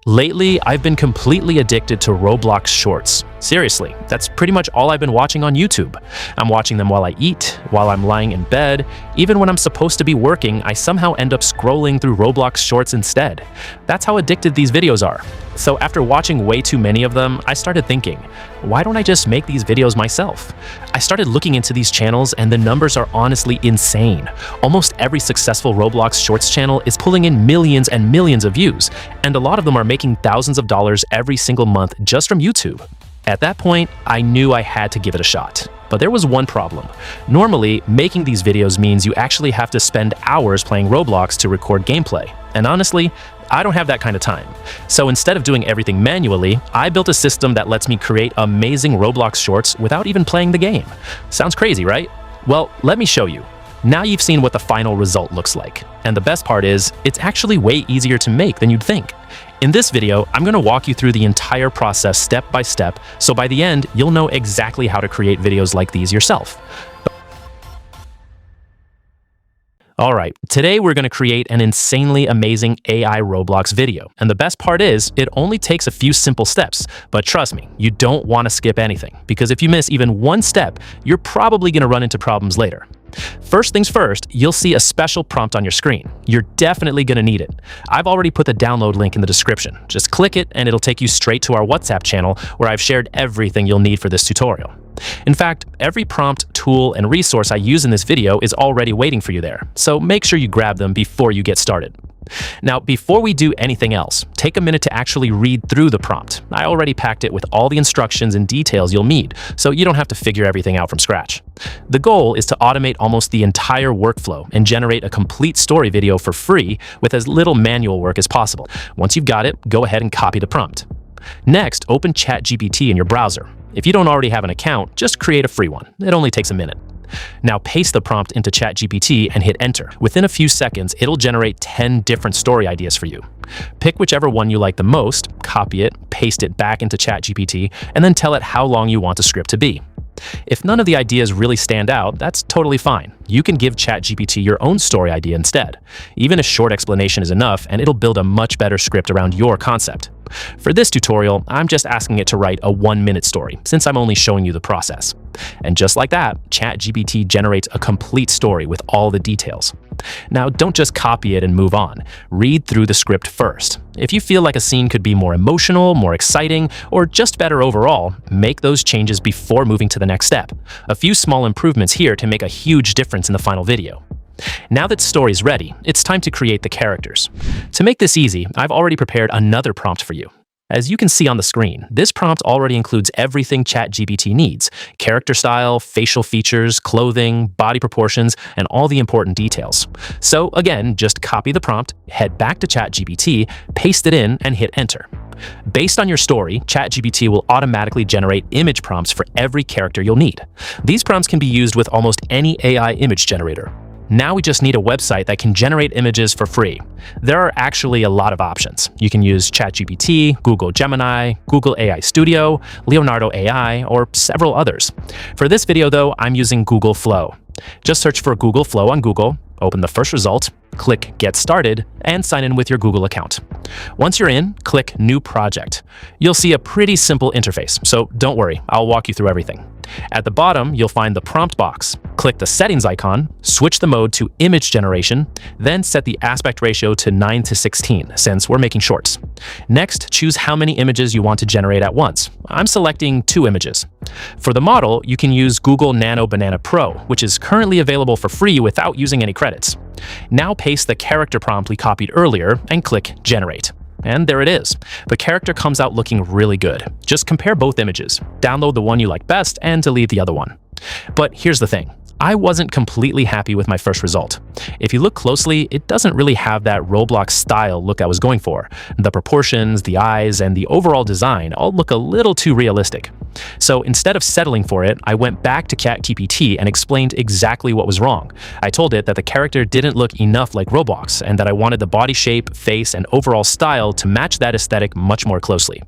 Lately, I've been completely addicted to Roblox Shorts. Seriously, that's pretty much all I've been watching on YouTube. I'm watching them while I eat, while I'm lying in bed. Even when I'm supposed to be working, I somehow end up scrolling through Roblox Shorts instead. That's how addicted these videos are. So after watching way too many of them, I started thinking, why don't I just make these videos myself? I started looking into these channels and the numbers are honestly insane. Almost every successful Roblox Shorts channel is pulling in millions and millions of views, and a lot of them are making thousands of dollars every single month just from YouTube. At that point, I knew I had to give it a shot. But there was one problem. Normally, making these videos means you actually have to spend hours playing Roblox to record gameplay. And honestly, I don't have that kind of time. So instead of doing everything manually, I built a system that lets me create amazing Roblox shorts without even playing the game. Sounds crazy, right? Well, let me show you. Now you've seen what the final result looks like. And the best part is, it's actually way easier to make than you'd think. In this video, I'm going to walk you through the entire process step by step, so by the end, you'll know exactly how to create videos like these yourself. Alright, today we're going to create an insanely amazing AI Roblox video. And the best part is, it only takes a few simple steps. But trust me, you don't want to skip anything, because if you miss even one step, you're probably going to run into problems later. First things first, you'll see a special prompt on your screen. You're definitely going to need it. I've already put the download link in the description. Just click it and it'll take you straight to our WhatsApp channel where I've shared everything you'll need for this tutorial. In fact, every prompt, tool, and resource I use in this video is already waiting for you there, so make sure you grab them before you get started. Now, before we do anything else, take a minute to actually read through the prompt. I already packed it with all the instructions and details you'll need, so you don't have to figure everything out from scratch. The goal is to automate almost the entire workflow and generate a complete story video for free with as little manual work as possible. Once you've got it, go ahead and copy the prompt. Next, open ChatGPT in your browser. If you don't already have an account, just create a free one. It only takes a minute. Now paste the prompt into ChatGPT and hit enter. Within a few seconds, it'll generate 10 different story ideas for you. Pick whichever one you like the most, copy it, paste it back into ChatGPT, and then tell it how long you want the script to be. If none of the ideas really stand out, that's totally fine. You can give ChatGPT your own story idea instead. Even a short explanation is enough, and it'll build a much better script around your concept. For this tutorial, I'm just asking it to write a 1-minute story, since I'm only showing you the process. And just like that, ChatGPT generates a complete story with all the details. Now, don't just copy it and move on. Read through the script first. If you feel like a scene could be more emotional, more exciting, or just better overall, make those changes before moving to the next step. A few small improvements here to make a huge difference in the final video. Now that story's ready, it's time to create the characters. To make this easy, I've already prepared another prompt for you. As you can see on the screen, this prompt already includes everything ChatGPT needs: character style, facial features, clothing, body proportions, and all the important details. So again, just copy the prompt, head back to ChatGPT, paste it in, and hit enter. Based on your story, ChatGPT will automatically generate image prompts for every character you'll need. These prompts can be used with almost any AI image generator. Now we just need a website that can generate images for free. There are actually a lot of options. You can use ChatGPT, Google Gemini, Google AI Studio, Leonardo AI, or several others. For this video though, I'm using Google Flow. Just search for Google Flow on Google, open the first result, click Get Started, and sign in with your Google account. Once you're in, click New Project. You'll see a pretty simple interface, so don't worry, I'll walk you through everything. At the bottom, you'll find the prompt box. Click the settings icon, switch the mode to image generation, then set the aspect ratio to 9:16, since we're making shorts. Next, choose how many images you want to generate at once. I'm selecting 2 images. For the model, you can use Google Nano Banana Pro, which is currently available for free without using any credits. Now paste the character prompt we copied earlier and click Generate. And there it is. The character comes out looking really good. Just compare both images, download the one you like best, and delete the other one. But here's the thing. I wasn't completely happy with my first result. If you look closely, it doesn't really have that Roblox style look I was going for. The proportions, the eyes, and the overall design all look a little too realistic. So instead of settling for it, I went back to ChatGPT and explained exactly what was wrong. I told it that the character didn't look enough like Roblox and that I wanted the body shape, face, and overall style to match that aesthetic much more closely.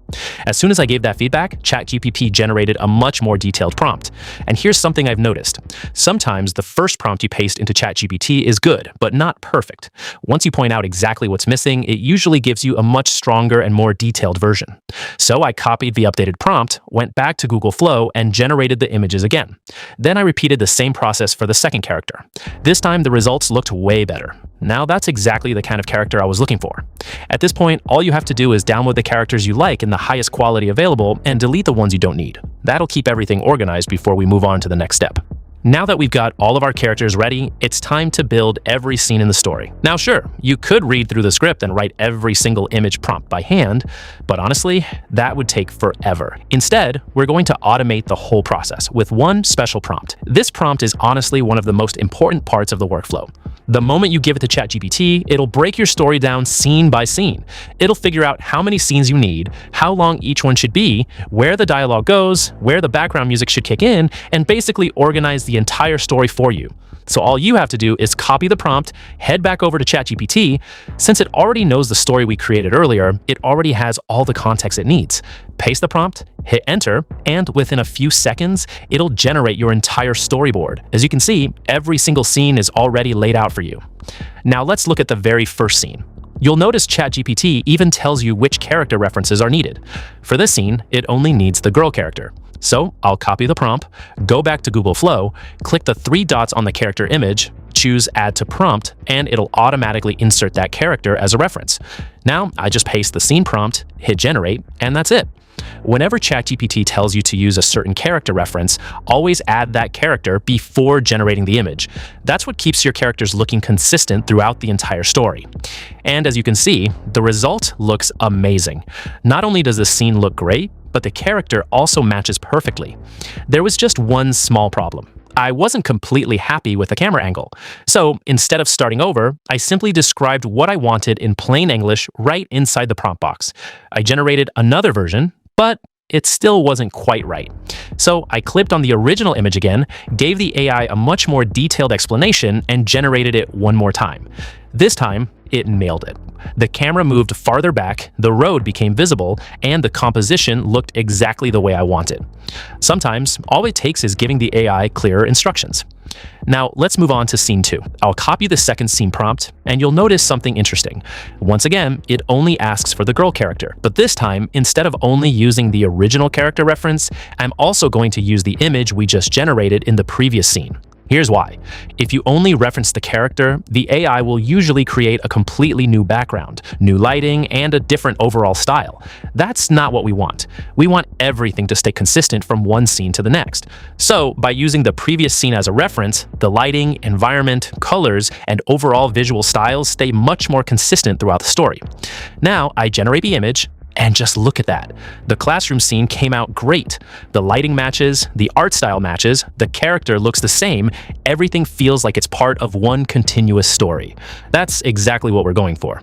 As soon as I gave that feedback, ChatGPT generated a much more detailed prompt. And here's something I've noticed. Sometimes the first prompt you paste into ChatGPT is good, but not perfect. Once you point out exactly what's missing, it usually gives you a much stronger and more detailed version. So I copied the updated prompt, went back to Google Flow, and generated the images again. Then I repeated the same process for the second character. This time, the results looked way better. Now that's exactly the kind of character I was looking for. At this point, all you have to do is download the characters you like in the highest quality available and delete the ones you don't need. That'll keep everything organized before we move on to the next step. Now that we've got all of our characters ready, it's time to build every scene in the story. Now sure, you could read through the script and write every single image prompt by hand, but honestly, that would take forever. Instead, we're going to automate the whole process with one special prompt. This prompt is honestly one of the most important parts of the workflow. The moment you give it to ChatGPT, it'll break your story down scene by scene. It'll figure out how many scenes you need, how long each one should be, where the dialogue goes, where the background music should kick in, and basically organize the entire story for you. So all you have to do is copy the prompt, head back over to ChatGPT. Since it already knows the story we created earlier, it already has all the context it needs. Paste the prompt, hit enter, and within a few seconds, it'll generate your entire storyboard. As you can see, every single scene is already laid out for you. Now let's look at the very first scene. You'll notice ChatGPT even tells you which character references are needed. For this scene, it only needs the girl character. So I'll copy the prompt, go back to Google Flow, click the 3 dots on the character image, choose Add to Prompt, and it'll automatically insert that character as a reference. Now I just paste the scene prompt, hit generate, and that's it. Whenever ChatGPT tells you to use a certain character reference, always add that character before generating the image. That's what keeps your characters looking consistent throughout the entire story. And as you can see, the result looks amazing. Not only does the scene look great, but the character also matches perfectly. There was just one small problem. I wasn't completely happy with the camera angle. So instead of starting over, I simply described what I wanted in plain English right inside the prompt box. I generated another version, but it still wasn't quite right. So I clicked on the original image again, gave the AI a much more detailed explanation, and generated it one more time. This time, it nailed it. The camera moved farther back, the road became visible, and the composition looked exactly the way I wanted. Sometimes, all it takes is giving the AI clearer instructions. Now, let's move on to scene 2. I'll copy the second scene prompt, and you'll notice something interesting. Once again, it only asks for the girl character, but this time, instead of only using the original character reference, I'm also going to use the image we just generated in the previous scene. Here's why. If you only reference the character, the AI will usually create a completely new background, new lighting, and a different overall style. That's not what we want. We want everything to stay consistent from one scene to the next. So, by using the previous scene as a reference, the lighting, environment, colors, and overall visual styles stay much more consistent throughout the story. Now, I generate the image, and just look at that. The classroom scene came out great. The lighting matches, the art style matches, the character looks the same, everything feels like it's part of one continuous story. That's exactly what we're going for.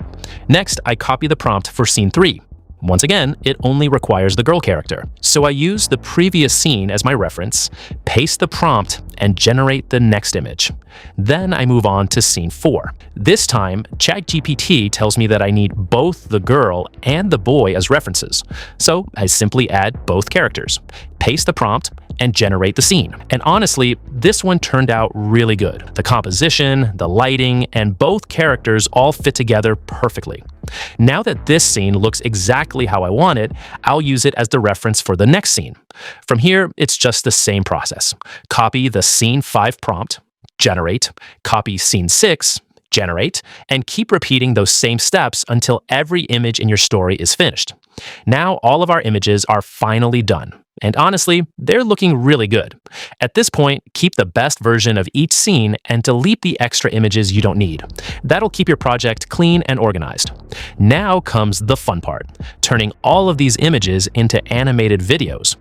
Next, I copy the prompt for scene 3. Once again, it only requires the girl character. So I use the previous scene as my reference, paste the prompt, and generate the next image. Then I move on to scene 4. This time, ChatGPT tells me that I need both the girl and the boy as references. So I simply add both characters, paste the prompt, and generate the scene. And honestly, this one turned out really good. The composition, the lighting, and both characters all fit together perfectly. Now that this scene looks exactly how I want it, I'll use it as the reference for the next scene. From here, it's just the same process. Copy the scene 5 prompt, generate, copy scene 6, generate, and keep repeating those same steps until every image in your story is finished. Now all of our images are finally done. And honestly, they're looking really good. At this point, keep the best version of each scene and delete the extra images you don't need. That'll keep your project clean and organized. Now comes the fun part, turning all of these images into animated videos.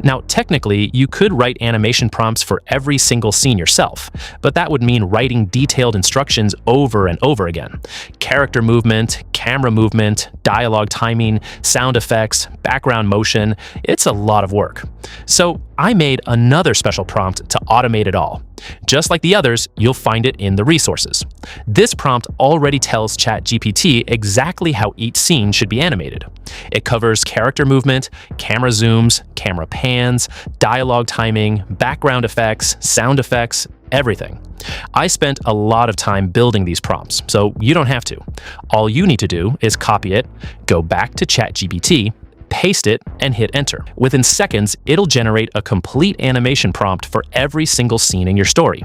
Now, technically, you could write animation prompts for every single scene yourself, but that would mean writing detailed instructions over and over again. Character movement, camera movement, dialogue timing, sound effects, background motion, it's a lot of work. work. So I made another special prompt to automate it all. Just like the others, you'll find it in the resources. This prompt already tells ChatGPT exactly how each scene should be animated. It covers character movement, camera zooms, camera pans, dialogue timing, background effects, sound effects, everything. I spent a lot of time building these prompts, so you don't have to. All you need to do is copy it, go back to ChatGPT, paste it, and hit enter. Within seconds, it'll generate a complete animation prompt for every single scene in your story.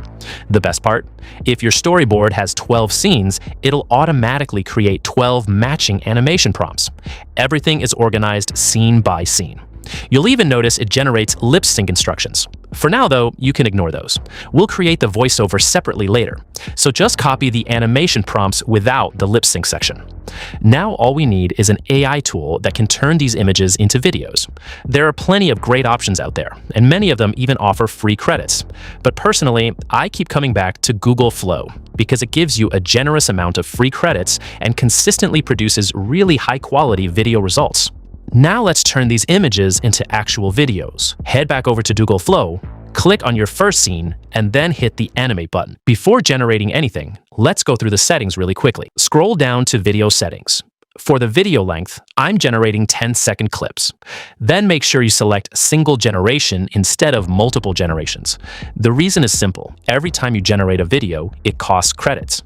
The best part? If your storyboard has 12 scenes, it'll automatically create 12 matching animation prompts. Everything is organized scene by scene. You'll even notice it generates lip sync instructions. For now, though, you can ignore those. We'll create the voiceover separately later, so just copy the animation prompts without the lip sync section. Now all we need is an AI tool that can turn these images into videos. There are plenty of great options out there, and many of them even offer free credits. But personally, I keep coming back to Google Flow because it gives you a generous amount of free credits and consistently produces really high-quality video results. Now let's turn these images into actual videos. Head back over to Google Flow, click on your first scene, and then hit the Animate button. Before generating anything, let's go through the settings really quickly. Scroll down to Video Settings. For the video length, I'm generating 10-second clips. Then make sure you select single generation instead of multiple generations. The reason is simple. Every time you generate a video, it costs credits.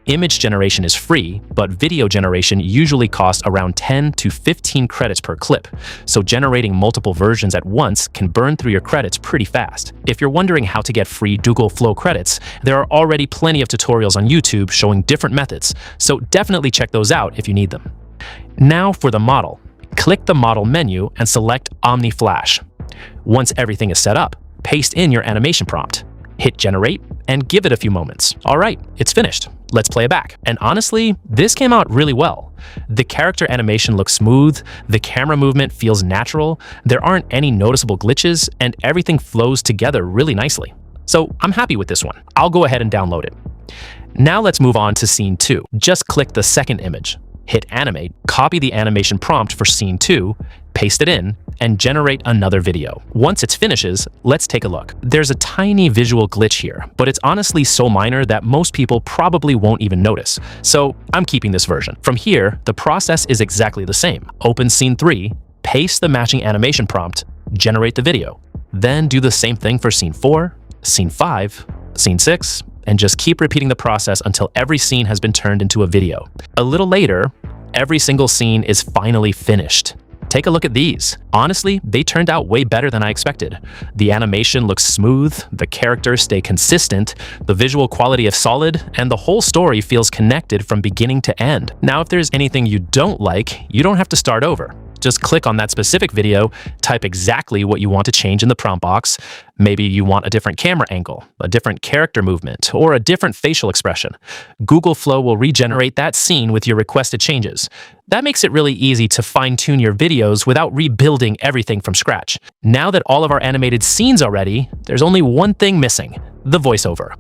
Image generation is free, but video generation usually costs around 10 to 15 credits per clip. So generating multiple versions at once can burn through your credits pretty fast. If you're wondering how to get free Google Flow credits, there are already plenty of tutorials on YouTube showing different methods, so definitely check those out if you need them. Now for the model. Click the Model menu and select Omni Flash. Once everything is set up, paste in your animation prompt. Hit Generate and give it a few moments. All right, it's finished. Let's play it back. And honestly, this came out really well. The character animation looks smooth, the camera movement feels natural, there aren't any noticeable glitches, and everything flows together really nicely. So I'm happy with this one. I'll go ahead and download it. Now let's move on to Scene 2. Just click the second image. Hit Animate, copy the animation prompt for Scene 2, paste it in, and generate another video. Once it finishes, let's take a look. There's a tiny visual glitch here, but it's honestly so minor that most people probably won't even notice. So I'm keeping this version. From here, the process is exactly the same. Open Scene 3, paste the matching animation prompt, generate the video. Then do the same thing for Scene 4, Scene 5, Scene 6, and just keep repeating the process until every scene has been turned into a video. A little later, every single scene is finally finished. Take a look at these. Honestly, they turned out way better than I expected. The animation looks smooth, the characters stay consistent, the visual quality is solid, and the whole story feels connected from beginning to end. Now, if there's anything you don't like, you don't have to start over. Just click on that specific video, type exactly what you want to change in the prompt box. Maybe you want a different camera angle, a different character movement, or a different facial expression. Google Flow will regenerate that scene with your requested changes. That makes it really easy to fine-tune your videos without rebuilding everything from scratch. Now that all of our animated scenes are ready, there's only one thing missing: the voiceover.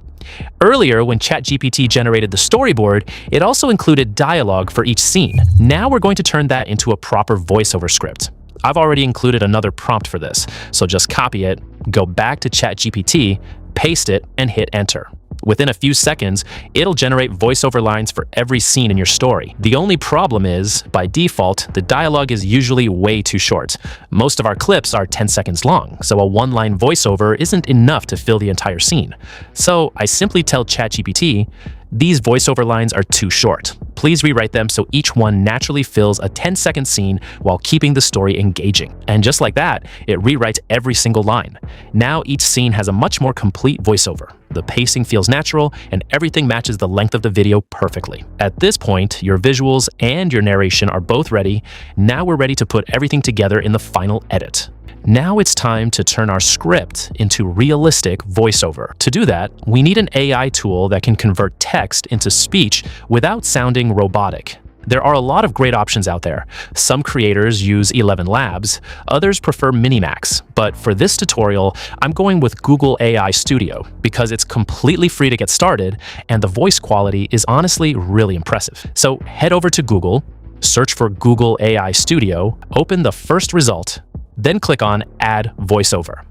Earlier, when ChatGPT generated the storyboard, it also included dialogue for each scene. Now we're going to turn that into a proper voiceover script. I've already included another prompt for this, so just copy it, go back to ChatGPT, paste it, and hit enter. Within a few seconds, it'll generate voiceover lines for every scene in your story. The only problem is, by default, the dialogue is usually way too short. Most of our clips are 10 seconds long, so a one-line voiceover isn't enough to fill the entire scene. So I simply tell ChatGPT, these voiceover lines are too short. Please rewrite them so each one naturally fills a 10-second scene while keeping the story engaging. And just like that, it rewrites every single line. Now each scene has a much more complete voiceover. The pacing feels natural, and everything matches the length of the video perfectly. At this point, your visuals and your narration are both ready. Now we're ready to put everything together in the final edit. Now it's time to turn our script into realistic voiceover. To do that, we need an AI tool that can convert text into speech without sounding robotic. There are a lot of great options out there. Some creators use 11 Labs, others prefer Minimax, but for this tutorial, I'm going with Google AI Studio because it's completely free to get started and the voice quality is honestly really impressive. So head over to Google, search for Google AI Studio, open the first result, then click on Add Voiceover.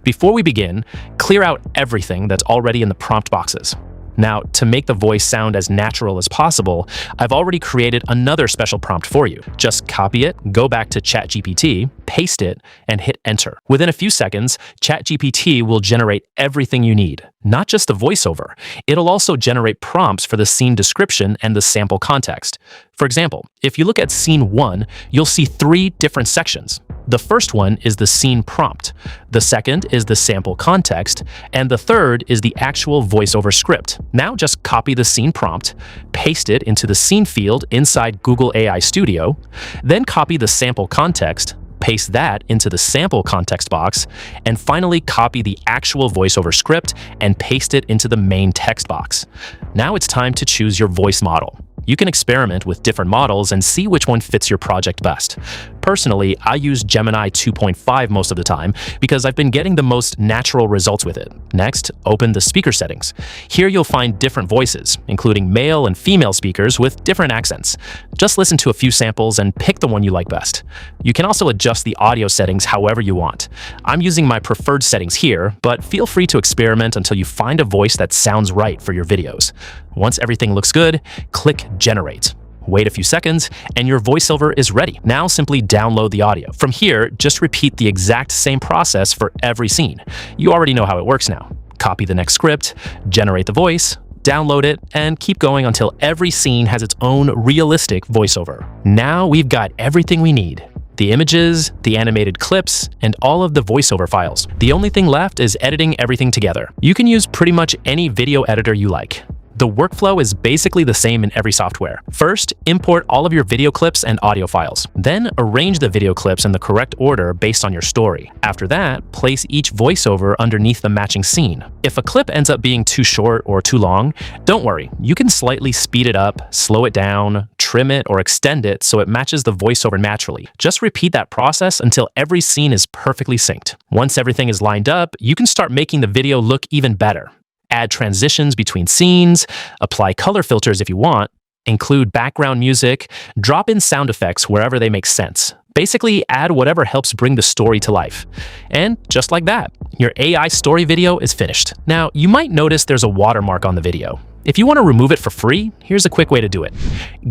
Before we begin, clear out everything that's already in the prompt boxes. Now, to make the voice sound as natural as possible, I've already created another special prompt for you. Just copy it, go back to ChatGPT, paste it, and hit enter. Within a few seconds, ChatGPT will generate everything you need, not just the voiceover. It'll also generate prompts for the scene description and the sample context. For example, if you look at scene 1, you'll see 3 different sections. The first one is the scene prompt, the second is the sample context, and the third is the actual voiceover script. Now just copy the scene prompt, paste it into the scene field inside Google AI Studio, then copy the sample context, paste that into the sample context box, and finally copy the actual voiceover script and paste it into the main text box. Now it's time to choose your voice model. You can experiment with different models and see which one fits your project best. Personally, I use Gemini 2.5 most of the time because I've been getting the most natural results with it. Next, open the speaker settings. Here you'll find different voices, including male and female speakers with different accents. Just listen to a few samples and pick the one you like best. You can also adjust the audio settings however you want. I'm using my preferred settings here, but feel free to experiment until you find a voice that sounds right for your videos. Once everything looks good, click Generate. Wait a few seconds, and your voiceover is ready. Now simply download the audio. From here, just repeat the exact same process for every scene. You already know how it works now. Copy the next script, generate the voice, download it, and keep going until every scene has its own realistic voiceover. Now we've got everything we need. The images, the animated clips, and all of the voiceover files. The only thing left is editing everything together. You can use pretty much any video editor you like. The workflow is basically the same in every software. First, import all of your video clips and audio files. Then arrange the video clips in the correct order based on your story. After that, place each voiceover underneath the matching scene. If a clip ends up being too short or too long, don't worry. You can slightly speed it up, slow it down, trim it, or extend it so it matches the voiceover naturally. Just repeat that process until every scene is perfectly synced. Once everything is lined up, you can start making the video look even better. Add transitions between scenes, apply color filters if you want, include background music, drop in sound effects wherever they make sense. Basically, add whatever helps bring the story to life. And just like that, your AI story video is finished. Now, you might notice there's a watermark on the video. If you want to remove it for free, here's a quick way to do it.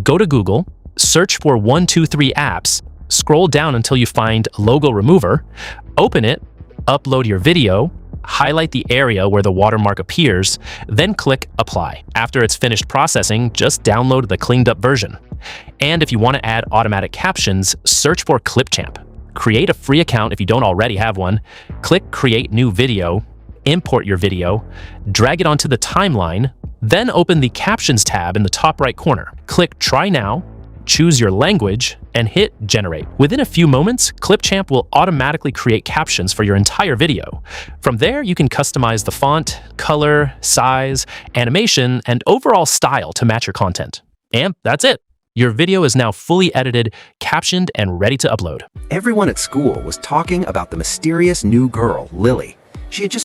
Go to Google, search for 123 apps, scroll down until you find Logo Remover, open it, upload your video, highlight the area where the watermark appears, then click Apply. After it's finished processing, just download the cleaned up version. And if you want to add automatic captions, search for Clipchamp. Create a free account if you don't already have one, click Create New Video, import your video, drag it onto the timeline, then open the Captions tab in the top right corner. Click Try Now, choose your language, and hit Generate. Within a few moments, Clipchamp will automatically create captions for your entire video. From there, you can customize the font, color, size, animation, and overall style to match your content. And that's it. Your video is now fully edited, captioned, and ready to upload. Everyone at school was talking about the mysterious new girl, Lily. She had just